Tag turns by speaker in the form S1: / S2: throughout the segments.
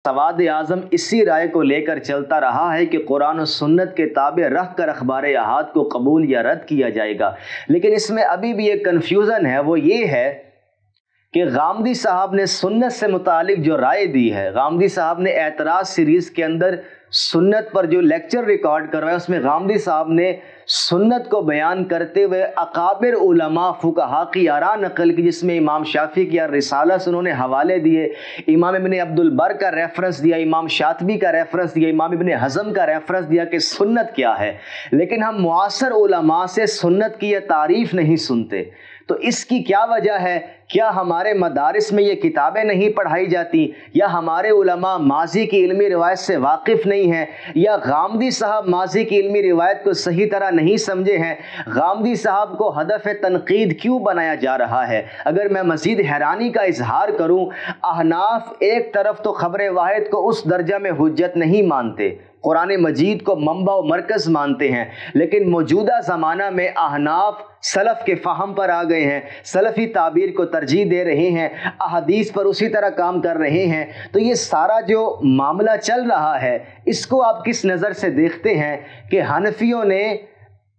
S1: सवाद आज़म इसी राय को लेकर चलता रहा है कि कुरान और सुन्नत के ताबे रख कर अखबार अहाद को कबूल या रद्द किया जाएगा। लेकिन इसमें अभी भी एक कन्फ्यूज़न है, वो ये है कि गामदी साहब ने सुन्नत से मुतालिक जो राय दी है, गामदी साहब ने एतराज़ सीरीज़ के अंदर सुन्नत पर जो लेक्चर रिकॉर्ड करवाया, उसमें गामदी साहब ने सुन्नत को बयान करते हुए अकाबिर उलमा फुक़हा की आरा नकल की, जिसमें इमाम शाफ़ी की रिसाला से उन्होंने हवाले दिए, इमाम इब्न अब्दुल बर का रेफरेंस दिया, इमाम शातिबी का रेफरेंस दिया, इमाम इब्न हज़म का रेफरेंस दिया कि सुन्नत क्या है। लेकिन हम मुआसर उलमा से सुन्नत की यह तारीफ़ नहीं सुनते। तो इसकी क्या वजह है? क्या हमारे मदारिस में ये किताबें नहीं पढ़ाई जाती, या हमारे उलमा माजी की इल्मी रिवायत से वाकिफ़ नहीं हैं, या गामदी साहब माजी की इल्मी रिवायत को सही तरह नहीं समझे हैं? गामदी साहब को हदफ तनकीद क्यों बनाया जा रहा है? अगर मैं मज़ीद हैरानी का इजहार करूँ, अहनाफ एक तरफ तो ख़बर वाहिद को उस दर्जा में हुज्जत नहीं मानते, कुरान मजीद को मंबा व मरकज़ मानते हैं, लेकिन मौजूदा ज़माना में अहनाफ सलफ़ के फ़हम पर आ गए हैं, सलफ़ी ताबीर को तरजीह दे रहे हैं, अहदीस पर उसी तरह काम कर रहे हैं। तो ये सारा जो मामला चल रहा है, इसको आप किस नज़र से देखते हैं कि हनफियों ने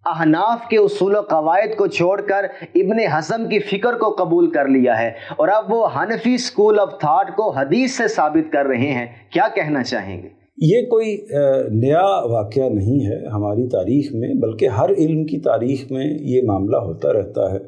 S1: अहनाफ के उसूल व क़वाइद को छोड़कर इब्न हज़म की फ़िक्र को कबूल कर लिया है, और अब वो हनफी स्कूल ऑफ थाट को हदीस से साबित कर रहे हैं? क्या कहना चाहेंगे?
S2: ये कोई नया वाक़या नहीं है हमारी तारीख़ में, बल्कि हर इल्म की तारीख़ में ये मामला होता रहता है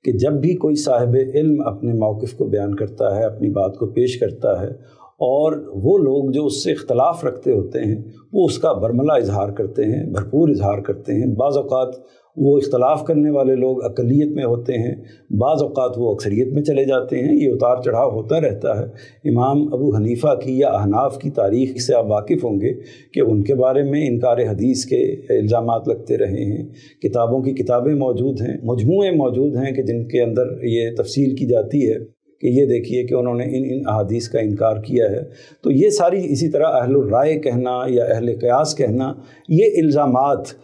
S2: कि जब भी कोई साहिब इल्म अपने मौक़िफ़ को बयान करता है, अपनी बात को पेश करता है, और वो लोग जो उससे इख्तलाफ रखते होते हैं वो उसका बरमला इजहार करते हैं, भरपूर इजहार करते हैं। बाज़ औक़ात वो इख्तलाफ करने वाले लोग अक़लियत में होते हैं, बाज़ औक़ात वो अक्सरियत में चले जाते हैं। ये उतार चढ़ाव होता रहता है। इमाम अबू हनीफ़ा की या अहनाफ़ की तारीख़ से आप वाकिफ़ होंगे कि उनके बारे में इनकार हदीस के इल्ज़ामात लगते रहे हैं। किताबों की किताबें मौजूद हैं, मजमूए मौजूद हैं कि जिनके अंदर ये तफ़सील की जाती है कि ये देखिए कि उन्होंने इन अहादीस का इनकार किया है। तो ये सारी, इसी तरह अहलुर राय कहना या अहले क़यास कहना, ये इल्ज़ामात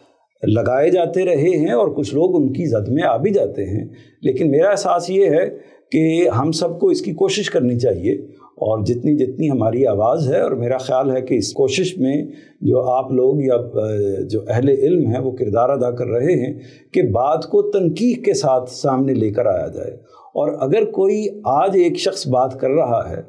S2: लगाए जाते रहे हैं और कुछ लोग उनकी ज़द में आ भी जाते हैं। लेकिन मेरा एहसास ये है कि हम सबको इसकी कोशिश करनी चाहिए, और जितनी जितनी हमारी आवाज़ है, और मेरा ख़्याल है कि इस कोशिश में जो आप लोग या जो अहले इल्म हैं वो किरदार अदा कर रहे हैं कि बात को तनकीह के साथ सामने लेकर आया जाए। और अगर कोई आज एक शख्स बात कर रहा है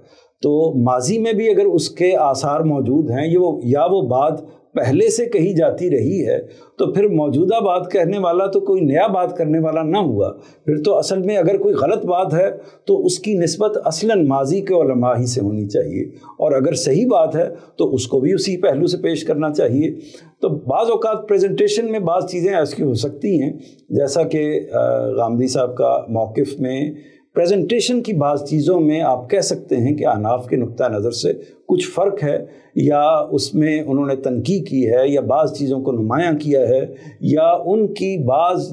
S2: तो माजी में भी अगर उसके आसार मौजूद हैं, या वो बात पहले से कही जाती रही है, तो फिर मौजूदा बात कहने वाला तो कोई नया बात करने वाला ना हुआ। फिर तो असल में अगर कोई गलत बात है तो उसकी निस्बत असलन माजी के उलमा ही से होनी चाहिए, और अगर सही बात है तो उसको भी उसी पहलू से पेश करना चाहिए। तो बाज़ औक़ात प्रेजेंटेशन में बाज़ चीज़ें ऐसी हो सकती हैं, जैसा कि गामदी साहब का मौक़िफ़ में प्रेजेंटेशन की बाज़ चीज़ों में आप कह सकते हैं कि अहनाफ के नुक्ता नज़र से कुछ फ़र्क है, या उसमें उन्होंने तनकीद की है, या बाज़ चीज़ों को नुमायाँ किया है, या उनकी बाज़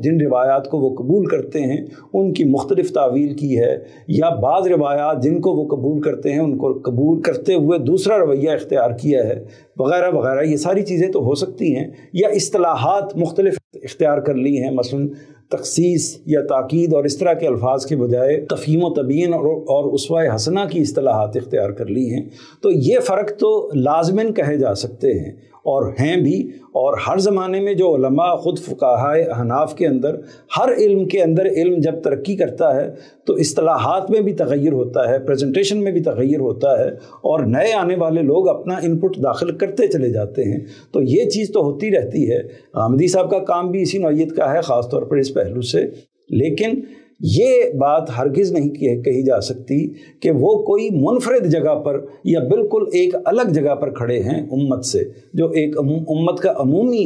S2: जिन रिवायात को वो कबूल करते हैं उनकी मुख्तलिफ़ तावील की है, या बाज़ रिवायात जिनको वो कबूल करते हैं उनको कबूल करते हुए दूसरा रवैया इख्तियार किया है, वग़ैरह वग़ैरह। ये सारी चीज़ें तो हो सकती हैं, या इस्तिलाहात मुख्तलिफ़ इख्तियार कर ली हैं, मसलन तख़सीस या ताकीद और इस तरह के अल्फाज के बजाय तफ़हीम व तबयीन और उसवा हसना की इस्तिलाहात इख्तियार कर ली हैं। तो ये फ़र्क तो लाज़िमन कहे जा सकते हैं, और हैं भी। और हर ज़माने में जो उलमा ख़ुद फ़ुक़हाए अहनाफ़ के अंदर, हर इल्म के अंदर इल्म जब तरक्की करता है तो इस्तिलाहात में भी तग़य्युर होता है, प्रेजेंटेशन में भी तग़य्युर होता है, और नए आने वाले लोग अपना इनपुट दाखिल करते चले जाते हैं। तो ये चीज़ तो होती रहती है। गामदी साहब का काम भी इसी नौइयत का है, ख़ास तौर पर इस पहलू से। लेकिन ये बात हरगिज़ नहीं कही जा सकती कि वो कोई मुनफरिद जगह पर या बिल्कुल एक अलग जगह पर खड़े हैं उम्मत से, जो एक उम्मत का अमूमी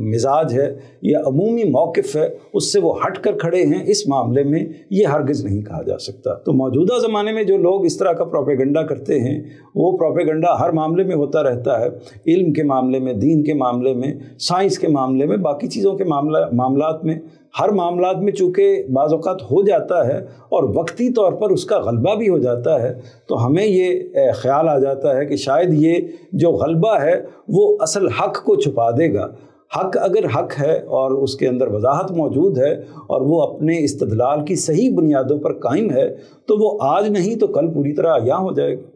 S2: मिजाज है या अमूमी मौक़िफ़ है, उससे वो हट कर खड़े हैं। इस मामले में ये हरगिज़ नहीं कहा जा सकता। तो मौजूदा ज़माने में जो लोग इस तरह का प्रोपेगेंडा करते हैं, वो प्रोपेगेंडा हर मामले में होता रहता है, इल्म के मामले में, दीन के मामले में, साइंस के मामले में, बाकी चीज़ों के मामलात में, हर मामलात में चूँकि बाज़ औक़ात हो जाता है और वक्ती तौर पर उसका गलबा भी हो जाता है, तो हमें ये ख़्याल आ जाता है कि शायद ये जो गलबा है वो असल हक़ को छुपा देगा। हक़ अगर हक़ है और उसके अंदर वजाहत मौजूद है और वो अपने इस्तदलाल की सही बुनियादों पर कायम है, तो वो आज नहीं तो कल पूरी तरह आया हो जाएगा।